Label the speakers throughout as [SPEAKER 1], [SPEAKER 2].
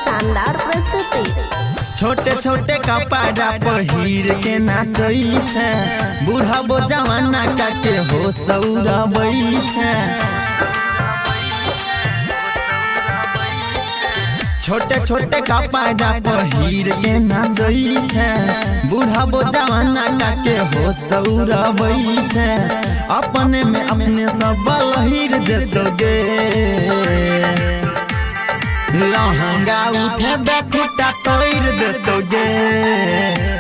[SPEAKER 1] शानदार प्रस्तुति।
[SPEAKER 2] छोटे छोटे कपड़ा पहिर के नाचै छै, बूढ़ा बो जवाना का के हो सौरबै छै। छोटे छोटे कपड़ा पहिर के नाचै छै, बूढ़ा बो जवाना का के हो सौरबै छै। अपने में अपने सब लहिर देतोगे, लहंगा उठे बेखुटा तोड़ देतोगे,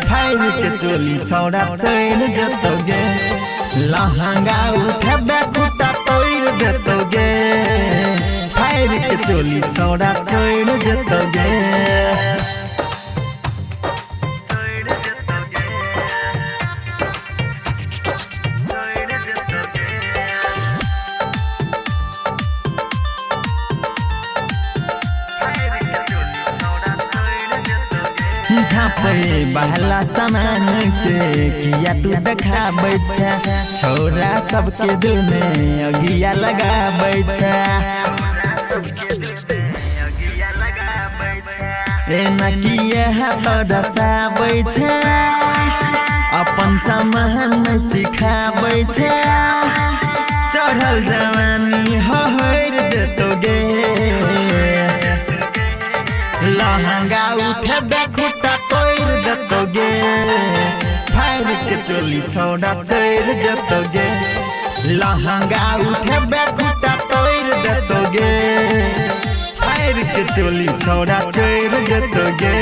[SPEAKER 2] फाड़ के चोली छौड़ा चढ़ देतोगे। लहंगा उठे बेखुटा तोड़ देतोगे, फाड़ के चोली छौड़ा चढ़ देतोगे। झापे बहला सामान के किया तू देखाबै छै, छोरा सबके दिल में अगिया लगाबै छै। एना किए हाथ डसाबै छै, अपन सामान चिखाबै छै। चढ़ल जवानी हहर जेतोगे, लहंगा उठे बेखुटा तोड़ देतोगे, फाड़ के चोली छौड़ा चढ़ देतोगे। लहंगा उठे बेखुटा तोड़ देतोगे, फाड़ के चोली छौड़ा चढ़ देतोगे।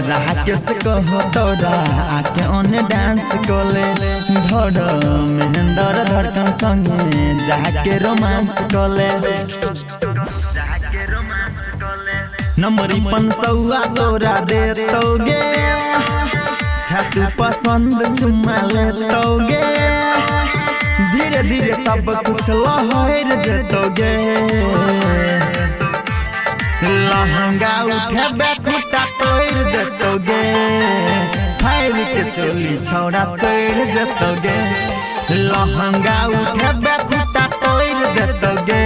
[SPEAKER 2] राकेश कहो तोरा आके ओने डांस कोले, धड़ महेंद्र धड़कन संगे जाके रोमांस कोले। नंबरी 500 तोरा देतोगे, छातू पसंद चुमा लेतोगे। धीरे धीरे सब कुछ लहर जेतोगे, लहंगा उठे बेखुटा तोड़ देतोगे, फाड़ के चोली छौड़ा चढ़ देतोगे। लहंगा उठे बेखुटा तोड़ देतोगे,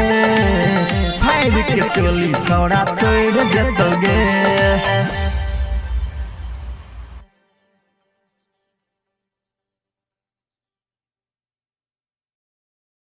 [SPEAKER 2] फाड़ के चोली छौड़ा चढ़ देतोगे।